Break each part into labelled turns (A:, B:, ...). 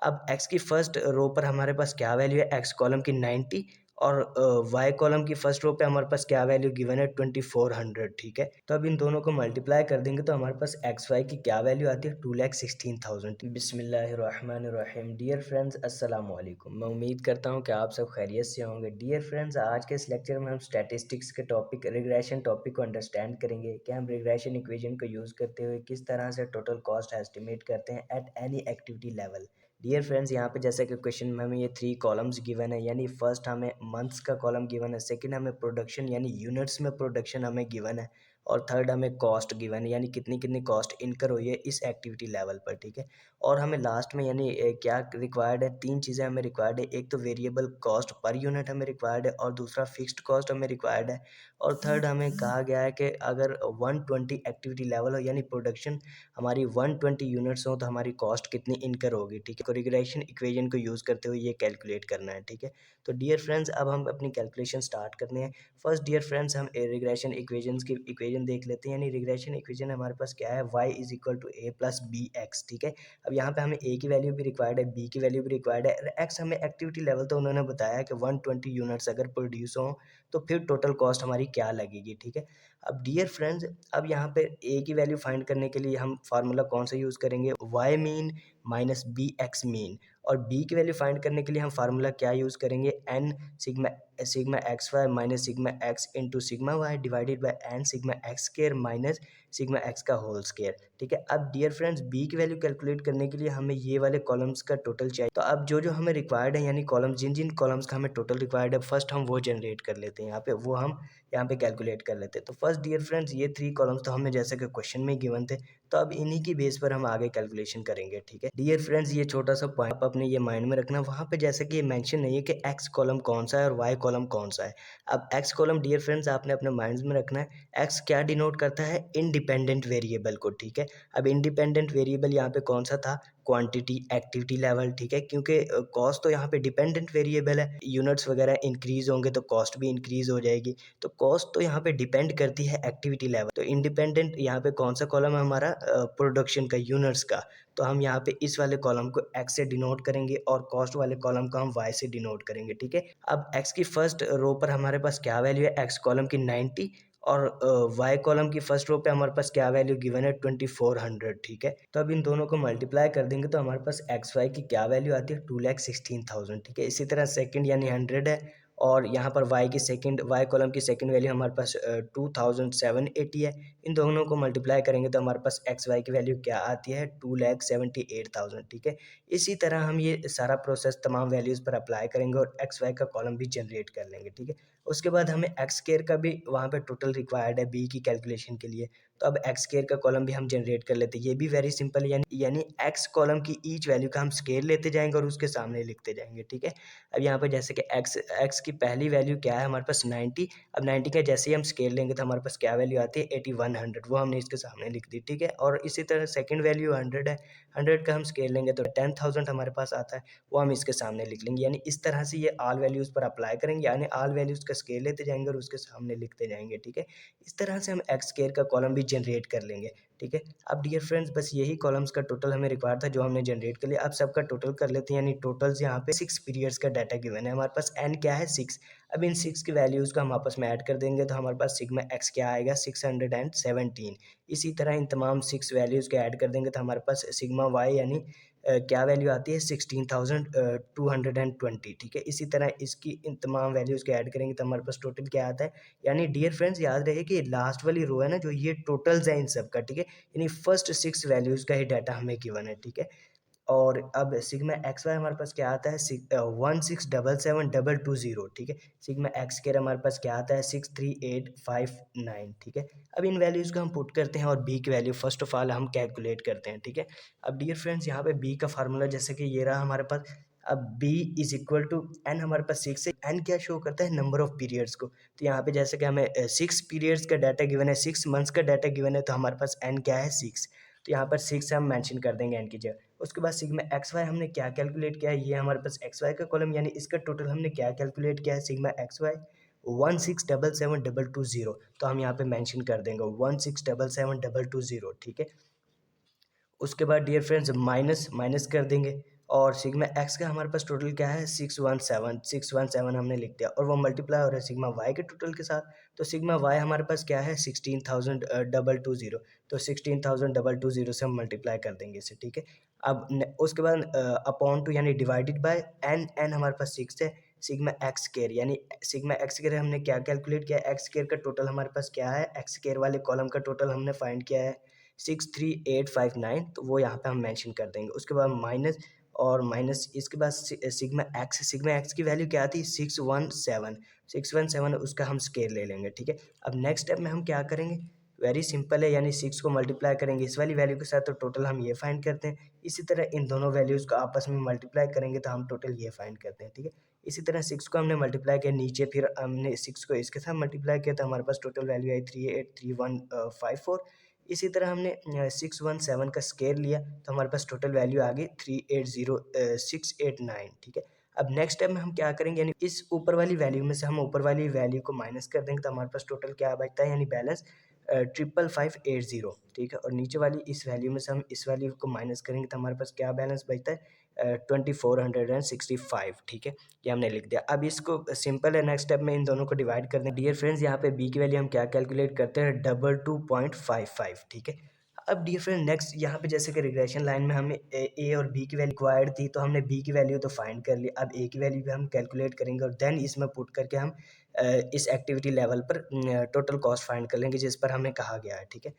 A: अब एक्स की first row पर हमारे पास क्या वैल्यू है, एक्स कॉलम की 90 और वाई कॉलम की फर्स्ट रो पे हमारे पास क्या वैल्यू गिवन है 2400। ठीक है, तो अब इन दोनों को मल्टीप्लाई कर देंगे तो हमारे पास एक्स वाई की क्या वैल्यू आती है 2,16,000। बिस्मिल्लाहिर्रहमानिर्रहीम। डियर फ्रेंड्स अस्सलाम वालेकुम। मैं उम्मीद करता हूँ कि आप सब खैरियत से होंगे। डियर फ्रेंड्स, आज के इस लेक्चर में हम स्टैटिस्टिक्स के टॉपिक रिग्रेशन टॉपिक को अंडरस्टैंड करेंगे कि हम रिग्रेशन इक्वेशन को यूज़ करते हुए किस तरह से टोटल कॉस्ट एस्टिमेट करते हैं at any activity level. Dear friends, यहाँ पे जैसे कि क्वेश्चन में हमें ये 3 कॉलम्स गिवन है, यानी फर्स्ट हमें मंथ्स का कॉलम गिवन है, सेकंड हमें प्रोडक्शन यानी यूनिट्स में प्रोडक्शन हमें गिवन है और थर्ड हमें कॉस्ट गिवन है, यानी कितनी कितनी कॉस्ट इनकर हुई है इस एक्टिविटी लेवल पर। ठीक है, और हमें लास्ट में यानी क्या रिक्वायर्ड है, 3 चीज़ें हमें रिक्वायर्ड है। एक तो वेरिएबल कॉस्ट पर यूनिट हमें रिक्वायर्ड है और दूसरा फिक्स्ड कॉस्ट हमें रिक्वायर्ड है और थर्ड हमें कहा गया है कि अगर 120 एक्टिविटी लेवल हो यानी प्रोडक्शन हमारी 120 यूनिट्स हो तो हमारी कॉस्ट कितनी इनकर होगी। ठीक है, रिग्रेशन इक्वेशन को यूज़ करते हुए ये कैलकुलेट करना है। ठीक है, तो डियर फ्रेंड्स अब हम अपनी कैलकुलेशन स्टार्ट करते हैं। फर्स्ट डियर फ्रेंड्स हम रिग्रेशन इक्वेशंस की इक्वेशन देख लेते हैं, यानी रिग्रेशन इक्वेशन हमारे पास क्या है, y is equal to a plus b x. ठीक है, अब यहाँ पे हमें a की वैल्यू भी रिक्वायर्ड है, b की वैल्यू भी रिक्वायर्ड है और x हमें एक्टिविटी लेवल तो उन्होंने बताया कि 120 यूनिट्स अगर प्रोड्यूस हो तो फिर टोटल कॉस्ट हमारी क्या लगेगी। ठीक है, अब डियर फ्रेंड्स अब यहाँ पे a की वैल्यू फाइंड करने के लिए हम फार्मूला कौन सा यूज़ करेंगे, y mean minus b x mean, और b की वैल्यू फाइंड करने के लिए हम फार्मूला क्या यूज़ करेंगे, n sigma sigma x y minus sigma x into sigma y divided by n sigma x square minus sigma x का whole square. ठीक है, अब डियर फ्रेंड्स बी की वैल्यू कैलकुलेट करने के लिए हमें ये वाले कॉलम्स का टोटल चाहिए। तो अब जो जो हमें रिक्वायर्ड है यानी कॉलम्स जिन जिन कॉलम्स का हमें टोटल रिक्वायर्ड है फर्स्ट हम वो जनरेट कर लेते हैं, यहाँ पे वो हम यहाँ पे कैलकुलेट कर लेते हैं। तो फर्स्ट डियर फ्रेंड्स ये 3 कॉलम्स तो हमें जैसे कि क्वेश्चन में गिवन थे, तो अब इन्हीं की बेस पर हम आगे कैलकुलेशन करेंगे। ठीक है, डियर फ्रेंड्स ये छोटा सा पॉइंट आप अपने ये माइंड में रखना, वहाँ पे जैसे कि ये मेंशन नहीं है कि एक्स कॉलम कौन सा है और वाई कॉलम कौन सा है। अब एक्स कॉलम डियर फ्रेंड्स आपने अपने माइंड में रखना है, एक्स क्या डिनोट करता है, इंडिपेंडेंट वेरिएबल को। ठीक है, अब इंडिपेंडेंट वेरिएबल यहाँ पे कौन सा था, क्वांटिटी एक्टिविटी लेवल। ठीक है, क्योंकि कॉस्ट तो यहाँ पे डिपेंडेंट वेरिएबल है, यूनिट्स वगैरह इंक्रीज होंगे तो कॉस्ट भी इंक्रीज हो जाएगी, तो कॉस्ट तो यहाँ पे डिपेंड करती है एक्टिविटी लेवल। तो इंडिपेंडेंट यहाँ पे कौन सा कॉलम है हमारा, प्रोडक्शन का, यूनिट्स का, तो हम यहाँ पे इस वाले कॉलम को एक्स से डिनोट करेंगे और कॉस्ट वाले कॉलम को हम वाई से डिनोट करेंगे। ठीक है, अब एक्स की फर्स्ट रो पर हमारे पास क्या वैल्यू है, एक्स कॉलम की 90 और वाई कॉलम की फर्स्ट रो पे हमारे पास क्या वैल्यू गिवन है 2400। ठीक है, तो अब इन दोनों को मल्टीप्लाई कर देंगे तो हमारे पास एक्स वाई की क्या वैल्यू आती है 2,16,000। ठीक है, इसी तरह सेकंड यानी 100 है और यहाँ पर वाई की सेकंड, वाई कॉलम की सेकंड वैल्यू हमारे पास 2780 है। इन दोनों को मल्टीप्लाई करेंगे तो हमारे पास एक्स वाई की वैल्यू क्या आती है 2,78,000। ठीक है, इसी तरह हम ये सारा प्रोसेस तमाम वैल्यूज़ पर अप्लाई करेंगे और एक्स वाई का कॉलम भी जनरेट कर लेंगे। ठीक है, उसके बाद हमें एक्स स्केयर का भी वहाँ पे टोटल रिक्वायर्ड है बी की कैलकुलेशन के लिए, तो अब एक्स स्केयर का कॉलम भी हम जनरेट कर लेते हैं। ये भी वेरी सिंपल है, यानी एक्स कॉलम की ईच वैल्यू का हम स्केयर लेते जाएंगे और उसके सामने लिखते जाएंगे। ठीक है, अब यहाँ पर जैसे कि एक्स की पहली वैल्यू क्या है हमारे पास 90, अब 90 का जैसे ही हम स्केयर लेंगे तो हमारे पास क्या वैल्यू आती है 8100, वो हमने इसके सामने लिख दी। ठीक है, और इसी तरह सेकंड वैल्यू 100 है, 100 का हम स्केयर लेंगे तो 10,000 हमारे पास आता है, वो हम इसके सामने लिख लेंगे। यानी इस तरह से ये ऑल वैल्यूज़ पर अप्लाई करेंगे, यानी ऑल वैल्यूज़ का स्केयर लेते जाएंगे और उसके सामने लिखते जाएंगे। ठीक है, इस तरह से हम एक्स स्केयर का कॉलम भी जनरेट कर लेंगे। ठीक है, अब डियर फ्रेंड्स बस यही कॉलम्स का टोटल हमें रिक्वायर्ड था जो हमने जनरेट कर लिया। अब सबका टोटल कर लेते हैं, यानी टोटल्स यहाँ पे 6 पीरियड्स का डाटा गिवन है, हमारे पास एन क्या है 6। अब इन 6 की वैल्यूज़ को हम आपस में ऐड कर देंगे तो हमारे पास सिग्मा एक्स क्या आएगा 617। इसी तरह इन तमाम 6 वैल्यूज़ को ऐड कर देंगे तो हमारे पास सिग्मा वाई यानी क्या वैल्यू आती है 16,220। ठीक है, इसी तरह इसकी इन तमाम वैल्यूज़ को ऐड करेंगे तो हमारे पास टोटल क्या आता है, यानी डियर फ्रेंड्स याद रहे कि लास्ट वाली रो है ना जो, ये टोटल्स है इन सब का। ठीक है, यानी फर्स्ट 6 वैल्यूज़ का ही डाटा हमें गिवन है। ठीक है, और अब सिग्मा एक्स वाई हमारे पास क्या आता है 1677,220। ठीक है, सिग्मा एक्स के हमारे पास क्या आता है 63859। ठीक है, अब इन वैल्यूज़ को हम पुट करते हैं और बी की वैल्यू फर्स्ट ऑफ ऑल हम कैलकुलेट करते हैं। ठीक है, अब डियर फ्रेंड्स यहाँ पे बी का फार्मूला जैसे कि ये रहा हमारे पास, अब b is equal to n, हमारे पास 6 है, एन क्या शो करता है नंबर ऑफ पीरियड्स को, तो यहाँ पे जैसे कि हमें 6 पीरियड्स का डाटा गिवन है, 6 मंथ्स का डाटा गिवन है, तो हमारे पास एन क्या है 6, तो यहाँ पर 6 हम मेंशन कर देंगे एन की जगह। उसके बाद सिग्मा एक्स वाई हमने क्या कैलकुलेट किया है, ये हमारे पास एक्स वाई का कॉलम, यानी इसका टोटल हमने क्या कैलकुलेट किया है सिग्मा एक्स वाई 1677,220, तो हम यहाँ पे मेंशन कर देंगे 1677,220। ठीक है, उसके बाद डियर फ्रेंड्स माइनस माइनस कर देंगे, और सिग्मा एक्स का हमारे पास टोटल क्या है 617 हमने लिख दिया, और वो मल्टीप्लाई हो रहा है सिग्मा वाई के टोटल के साथ। तो सिग्मा वाई हमारे पास क्या है 16,220, तो 16,220 से हम मल्टीप्लाई कर देंगे इसे, ठीक है। अब उसके बाद अपॉन टू यानी डिवाइडेड बाय एन, एन हमारे पास 6 है, सिग्मा एक्स स्केयर यानी सिग्मा एक्स स्केयर हमने क्या कैलकुलेट किया, एक्स स्केयर का टोटल हमारे पास क्या है, एक्स स्केयर वाले कॉलम का टोटल हमने फाइंड किया है 63859, तो वो यहाँ पे हम मेंशन कर देंगे। उसके बाद माइनस, और माइनस इसके बाद सिग्मा एक्स की वैल्यू क्या थी 617 उसका हम स्केयर ले लेंगे, ठीक है। अब नेक्स्ट स्टेप में हम क्या करेंगे, वेरी सिंपल है, यानी 6 को मल्टीप्लाई करेंगे इस वाली वैल्यू के साथ, तो टोटल हम ये फाइंड करते हैं। इसी तरह इन दोनों वैल्यूज़ को आपस में मल्टीप्लाई करेंगे तो हम टोटल ये फाइंड करते हैं, ठीक है। इसी तरह 6 को हमने मल्टीप्लाई किया नीचे, फिर हमने 6 को इसके साथ मल्टीप्लाई किया तो हमारे पास टोटल वैल्यू आई 383154। इसी तरह हमने 617 का स्केयर लिया तो हमारे पास टोटल वैल्यू आ गई 380689, ठीक है। अब नेक्स्ट स्टेप में हम क्या करेंगे, यानी इस ऊपर वाली वैल्यू में से हम ऊपर वाली वैल्यू को माइनस कर देंगे तो हमारे पास टोटल क्या बचता है, यानी बैलेंस 55580, ठीक है। और नीचे वाली इस वैल्यू में से हम इस वैल्यू को माइनस करेंगे तो हमारे पास क्या बैलेंस बचता है 2465, ठीक है। ये हमने लिख दिया। अब इसको सिंपल है, नेक्स्ट स्टेप में इन दोनों को डिवाइड कर दें। डियर फ्रेंड्स, यहाँ पे बी की वैल्यू हम क्या कैलकुलेट करते हैं 22.55, ठीक है। अब डियर फ्रेंड नेक्स्ट यहाँ पे जैसे कि रिग्रेशन लाइन में हमें ए और बी की वैल्यू रिक्वायर्ड थी, तो हमने बी की वैल्यू तो फाइंड कर ली, अब ए की वैल्यू भी हम कैलकुलेट करेंगे और देन इसमें पुट करके हम इस एक्टिविटी लेवल पर टोटल कॉस्ट फाइंड कर लेंगे जिस पर हमें कहा गया है, ठीक है।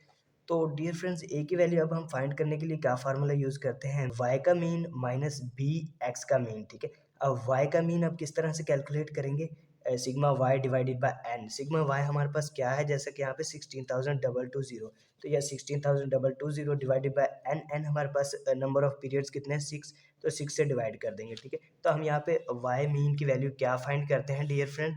A: तो डियर फ्रेंड्स, ए की वैल्यू अब हम फाइंड करने के लिए क्या फार्मूला यूज़ करते हैं, वाई का मीन माइनस बी एक्स का मीन, ठीक है। अब वाई का मीन अब किस तरह से कैलकुलेट करेंगे, sigma y divided by n. Sigma y हमारे पास क्या है, जैसे कि यहाँ पे 16,220, तो यह 16,220 डिवाइडेड बाय एन, एन हमारे पास नंबर ऑफ पीरियड्स कितने हैं 6, तो 6 से डिवाइड कर देंगे, ठीक है। तो हम यहाँ पे वाई मीन की वैल्यू क्या फाइंड करते हैं डियर फ्रेंड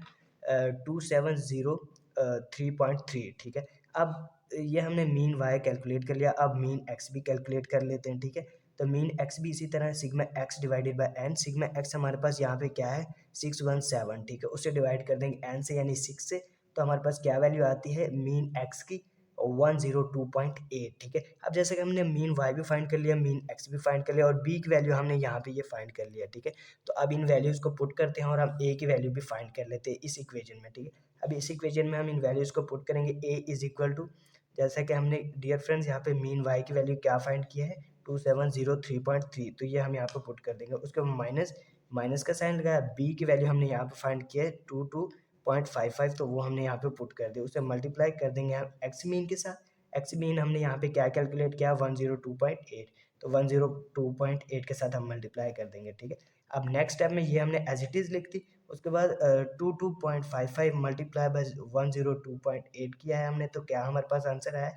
A: 2703.3, ठीक है। अब ये हमने मीन वाई कैलकुलेट कर लिया, अब मीन एक्स भी कैलकुलेट कर लेते हैं, ठीक है। तो मीन एक्स भी इसी तरह sigma x divided by n, sigma x हमारे पास यहाँ पे क्या है 617, ठीक है। उससे डिवाइड कर देंगे एन से यानी 6 से, तो हमारे पास क्या वैल्यू आती है मीन एक्स की 102.8, ठीक है। अब जैसे कि हमने मीन वाई भी फाइंड कर लिया, मीन एक्स भी फाइंड कर लिया और बी की वैल्यू हमने यहाँ पे ये फाइंड कर लिया, ठीक है। तो अब इन वैल्यूज़ को पुट करते हैं और हम ए की वैल्यू भी फाइंड कर लेते हैं इस इक्वेशन में, ठीक है। अब इस इक्वेशन में हम इन वैल्यूज़ को पुट करेंगे, ए इज इक्वल टू, जैसा कि हमने डियर फ्रेंड्स यहाँ पे मीन वाई की वैल्यू क्या फाइंड किया है 2703.3, तो ये हम यहाँ पे पुट कर देंगे। उसके बाद माइनस, माइनस का साइन लगाया, बी की वैल्यू हमने यहाँ पे फाइंड किया है 22.55, तो वो हमने यहाँ पे पुट कर दिया। उसे मल्टीप्लाई कर देंगे हम एक्स मीन के साथ। एक्स मीन हमने यहाँ पे क्या कैलकुलेट किया 102.8, तो 102.8 के साथ हम मल्टीप्लाई कर देंगे, ठीक है। अब नेक्स्ट स्टेप में ये हमने एज इट इज़ लिख दी। उसके बाद 22.55 मल्टीप्लाई बाय 102.8 किया है हमने, तो क्या हमारे पास आंसर आया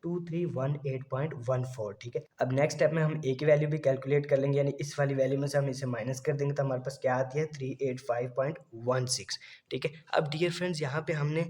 A: 2318.14, ठीक है। अब नेक्स्ट स्टेप में हम ए की वैल्यू भी कैलकुलेट कर लेंगे, यानी इस वाली वैल्यू में से हम इसे माइनस कर देंगे तो हमारे पास क्या आती है 385.16, ठीक है। अब डियर फ्रेंड्स, यहाँ पे हमने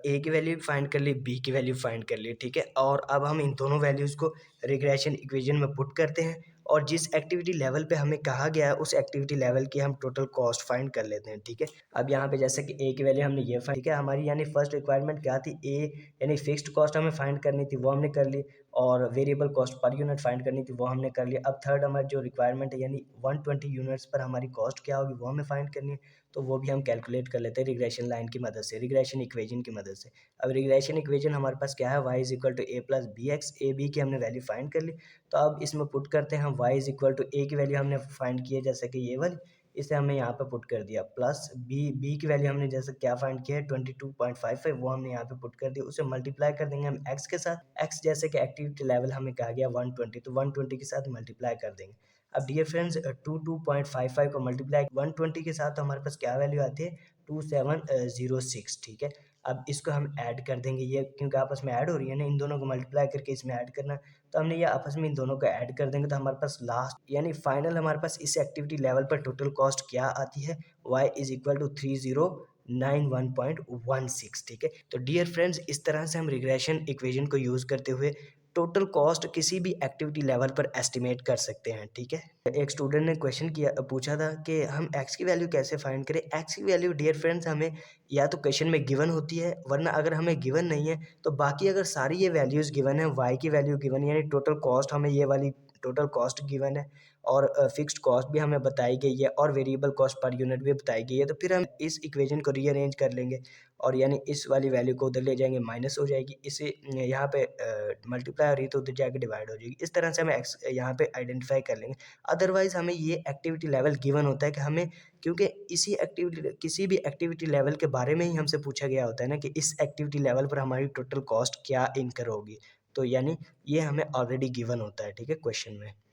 A: ए की वैल्यू फाइंड कर ली, बी की वैल्यू फाइंड कर ली, ठीक है। और अब हम इन दोनों वैल्यूज़ को रिग्रेशन इक्वेशन में पुट करते हैं और जिस एक्टिविटी लेवल पे हमें कहा गया है उस एक्टिविटी लेवल की हम टोटल कॉस्ट फाइंड कर लेते हैं, ठीक है। अब यहाँ पे जैसे कि ए की वैल्यू हमने ये फाइंड, ठीक है। हमारी यानी फर्स्ट रिक्वायरमेंट क्या थी, ए यानी फिक्स्ड कॉस्ट हमें फाइंड करनी थी, वो हमने कर ली, और variable cost per unit find करनी थी, वो हमने कर लिया। अब थर्ड हमारी जो रिक्वायरमेंट है यानी 120 यूनिट्स पर हमारी कॉस्ट क्या होगी वो हमें फाइंड करनी है, तो वो भी हम कैलकुलेट कर लेते हैं रिग्रेशन लाइन की मदद से, रिग्रेशन इक्वेशन की मदद से। अब रिग्रेशन इक्वेशन हमारे पास क्या है, y is equal to a plus b x, a b की हमने वैल्यू फाइंड कर ली, तो अब इसमें पुट करते हैं हम वाई इज इक्वल टू ए की वैल्यू हमने फाइंड की है जैसे कि ये वाली, इसे हमने यहाँ पे पुट कर दिया, प्लस बी की वैल्यू हमने जैसे क्या फाइंड किया है 22.55, वो हमने यहाँ पे पुट कर दिया। उसे मल्टीप्लाई कर देंगे हम एक्स के साथ, एक्स जैसे कि एक्टिविटी लेवल हमें कहा गया 120, तो 120 के साथ मल्टीप्लाई कर देंगे। अब डियर फ्रेंड्स 22.55 को मल्टीप्लाई 120 के साथ तो हमारे पास क्या वैल्यू आती है 2706, ठीक है। अब इसको हम ऐड कर देंगे, ये क्योंकि आपस में ऐड हो रही है ना, इन दोनों को मल्टीप्लाई करके इसमें ऐड करना, तो हमने ये आपस में इन दोनों को ऐड कर देंगे तो हमारे पास लास्ट यानी फाइनल हमारे पास इस एक्टिविटी लेवल पर टोटल कॉस्ट क्या आती है, y इज इक्वल टू 3091.16, ठीक है। तो डियर फ्रेंड्स, इस तरह से हम रिग्रेशन इक्वेशन को यूज़ करते हुए टोटल कॉस्ट किसी भी एक्टिविटी लेवल पर एस्टिमेट कर सकते हैं, ठीक है। एक स्टूडेंट ने क्वेश्चन किया, पूछा था कि हम x की वैल्यू कैसे फाइंड करें। x की वैल्यू डियर फ्रेंड्स हमें या तो क्वेश्चन में गिवन होती है, वरना अगर हमें गिवन नहीं है तो बाकी अगर सारी ये वैल्यूज़ गिवन है, y की वैल्यू गिवन यानी टोटल कॉस्ट हमें ये वाली टोटल कॉस्ट गिवन है और फिक्स्ड कॉस्ट भी हमें बताई गई है और वेरिएबल कॉस्ट पर यूनिट भी बताई गई है, तो फिर हम इस इक्वेशन को रीअरेंज कर लेंगे और यानी इस वाली वैल्यू को उधर ले जाएंगे, माइनस हो जाएगी, इसे यहाँ पे मल्टीप्लाई हो रही है तो उधर जाके डिवाइड हो जाएगी। इस तरह से हम एक्स यहाँ पे आइडेंटिफाई कर लेंगे। अदरवाइज हमें ये एक्टिविटी लेवल गिवन होता है कि हमें, क्योंकि इसी एक्टिविटी किसी भी एक्टिविटी लेवल के बारे में ही हमसे पूछा गया होता है ना कि इस एक्टिविटी लेवल पर हमारी टोटल कॉस्ट क्या इनकर होगी, तो यानी ये हमें ऑलरेडी गिवन होता है, ठीक है, क्वेश्चन में।